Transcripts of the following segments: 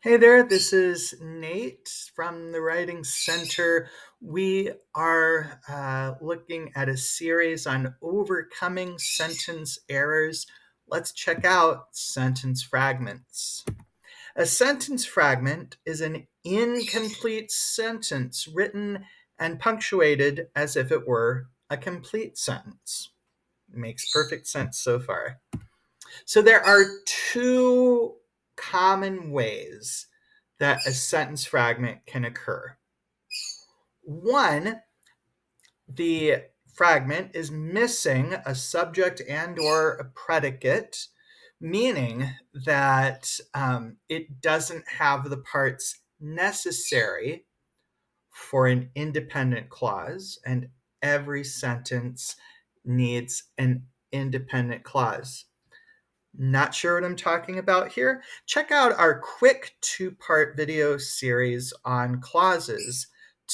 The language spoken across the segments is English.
Hey there, this is Nate from the Writing Center. We are looking at a series on overcoming sentence errors. Let's check out sentence fragments. A sentence fragment is an incomplete sentence written and punctuated as if it were a complete sentence. Makes perfect sense so far. So there are two common ways that a sentence fragment can occur. One, the fragment is missing a subject and or a predicate, meaning that it doesn't have the parts necessary for an independent clause, and every sentence needs an independent clause. Not sure what I'm talking about here? Check out our quick two-part video series on clauses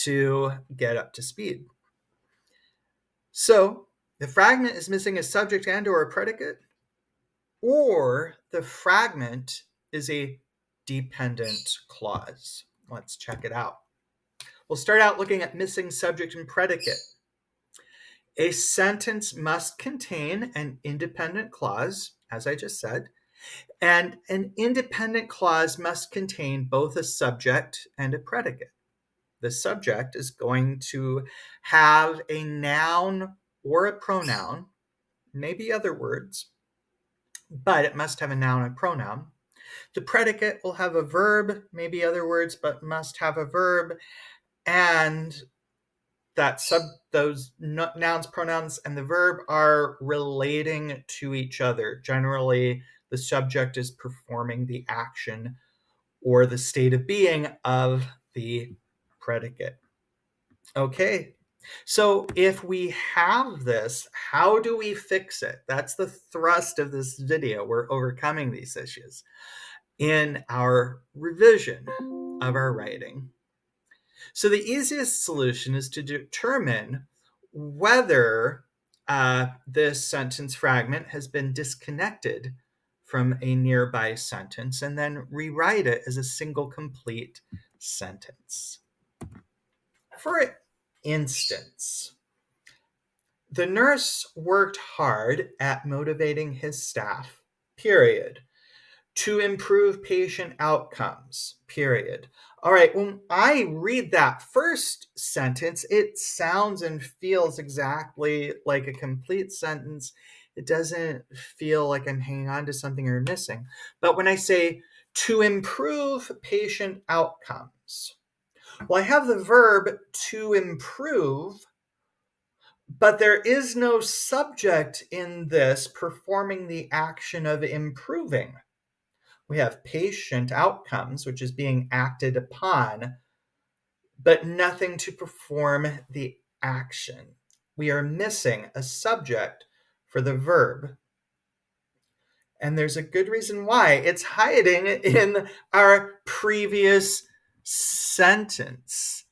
to get up to speed. So the fragment is missing a subject and or a predicate, or the fragment is a dependent clause. Let's check it out. We'll start out looking at missing subject and predicate. A sentence must contain an independent clause, as I just said, and an independent clause must contain both a subject and a predicate. The subject is going to have a noun or a pronoun, maybe other words, but it must have a noun and pronoun. The predicate will have a verb, maybe other words, but must have a verb, and those nouns, pronouns, and the verb are relating to each other. Generally, the subject is performing the action or the state of being of the predicate. Okay, so if we have this, how do we fix it? That's the thrust of this video. We're overcoming these issues in our revision of our writing. So the easiest solution is to determine whether this sentence fragment has been disconnected from a nearby sentence and then rewrite it as a single complete sentence. For instance, the nurse worked hard at motivating his staff, period, to improve patient outcomes, period. All right, when I read that first sentence, it sounds and feels exactly like a complete sentence. It doesn't feel like I'm hanging on to something or missing. But when I say to improve patient outcomes, well, I have the verb to improve, but there is no subject in this performing the action of improving. We have patient outcomes, which is being acted upon, but nothing to perform the action. We are missing a subject for the verb. And there's a good reason why. It's hiding in our previous sentence,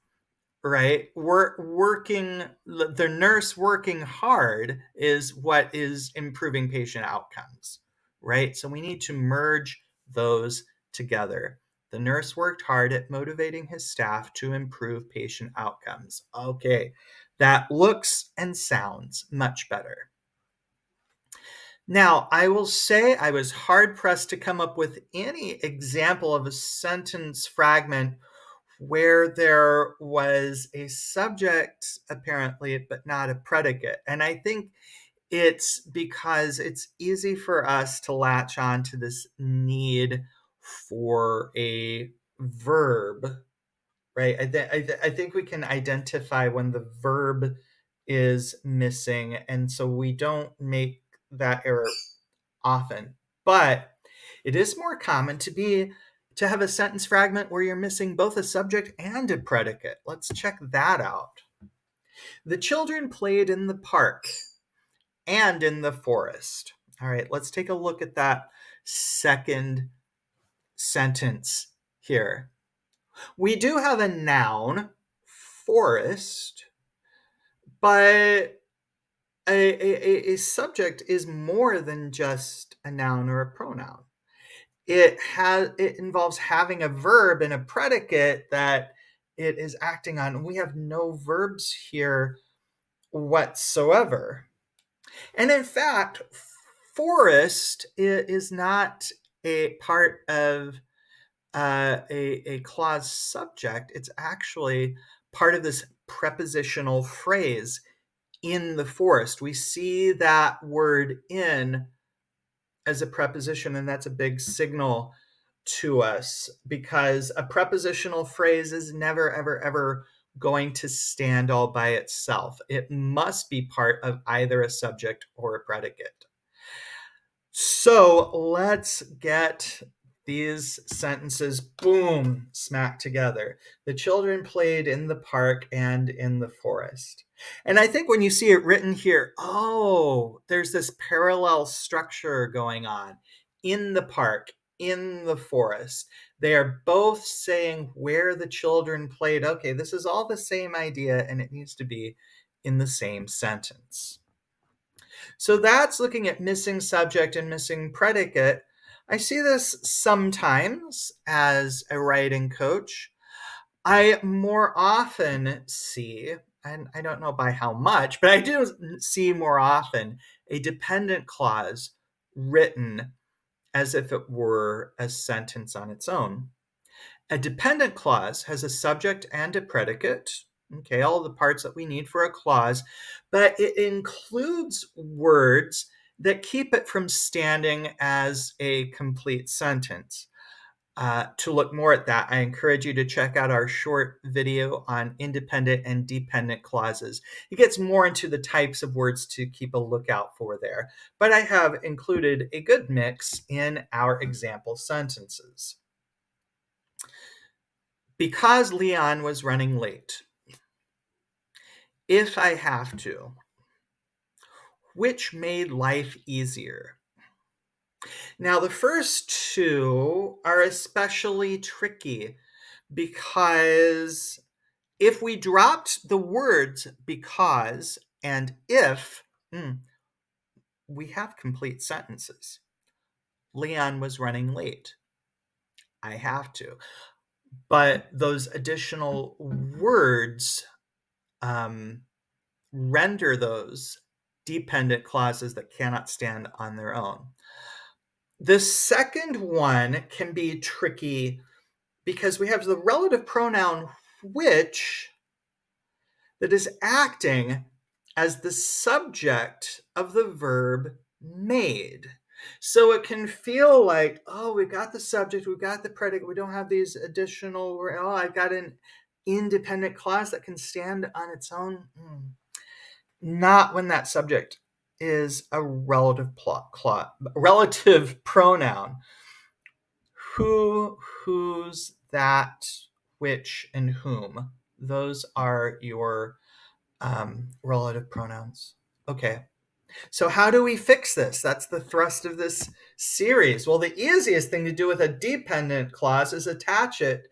right? The nurse working hard is what is improving patient outcomes, right? So we need to merge those together. The nurse worked hard at motivating his staff to improve patient outcomes. Okay, that looks and sounds much better. Now, I will say I was hard pressed to come up with any example of a sentence fragment where there was a subject, apparently, but not a predicate. And I think it's because it's easy for us to latch on to this need for a verb, right? I think we can identify when the verb is missing, and so we don't make that error often. But it is more common to have a sentence fragment where you're missing both a subject and a predicate. Let's check that out. The children played in the park and in the forest. All right, let's take a look at that second sentence here. We do have a noun, forest, but a subject is more than just a noun or a pronoun. it involves having a verb and a predicate that it is acting on. We have no verbs here whatsoever. And in fact, forest is not a part of a clause subject. It's actually part of this prepositional phrase, in the forest. We see that word in as a preposition, and that's a big signal to us because a prepositional phrase is never, ever, ever going to stand all by itself. It must be part of either a subject or a predicate. So let's get these sentences, boom, smack together. The children played in the park and in the forest. And I think when you see it written here, oh, there's this parallel structure going on. In the park, in the forest. They are both saying where the children played. Okay, this is all the same idea, and it needs to be in the same sentence. So that's looking at missing subject and missing predicate. I see this sometimes as a writing coach. I more often see, and I don't know by how much, but I do see more often a dependent clause written as if it were a sentence on its own. A dependent clause has a subject and a predicate, okay, all the parts that we need for a clause, but it includes words that keep it from standing as a complete sentence. To look more at that, I encourage you to check out our short video on independent and dependent clauses. It gets more into the types of words to keep a lookout for there, but I have included a good mix in our example sentences. Because Leon was running late. If I have to. Which made life easier? Now, the first two are especially tricky because if we dropped the words because and if, we have complete sentences. Leon was running late. I have to. But those additional words render those dependent clauses that cannot stand on their own. The second one can be tricky because we have the relative pronoun which that is acting as the subject of the verb made. So it can feel like, oh, we've got the subject, we've got the predicate, we don't have these additional, oh, I've got an independent clause that can stand on its own. Not when that subject is a relative pronoun. Who, whose, that, which, and whom. Those are your relative pronouns. Okay. So how do we fix this? That's the thrust of this series. Well, the easiest thing to do with a dependent clause is attach it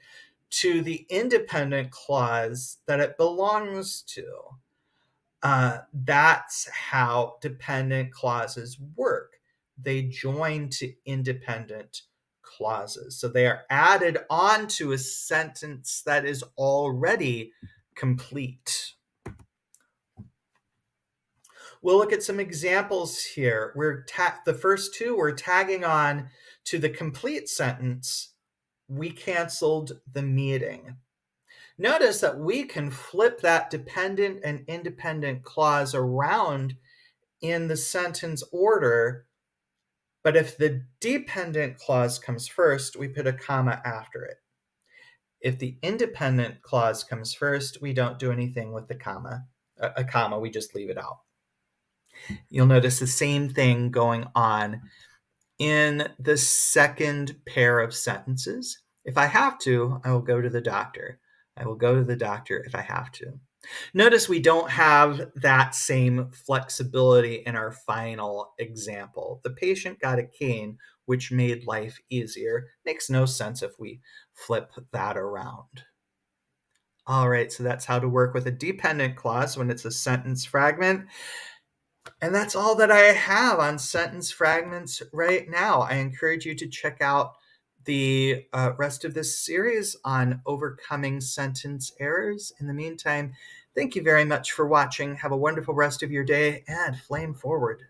to the independent clause that it belongs to. That's how dependent clauses work. They join to independent clauses. So they are added onto a sentence that is already complete. We'll look at some examples here. The first two, we're tagging on to the complete sentence. We canceled the meeting. Notice that we can flip that dependent and independent clause around in the sentence order, but if the dependent clause comes first, we put a comma after it. If the independent clause comes first, we don't do anything with the comma. A comma, we just leave it out. You'll notice the same thing going on in the second pair of sentences. If I have to, I will go to the doctor. I will go to the doctor if I have to. Notice we don't have that same flexibility in our final example. The patient got a cane, which made life easier. Makes no sense if we flip that around. All right, so that's how to work with a dependent clause when it's a sentence fragment. And that's all that I have on sentence fragments right now. I encourage you to check out the rest of this series on overcoming sentence errors. In the meantime, thank you very much for watching. Have a wonderful rest of your day and flame forward.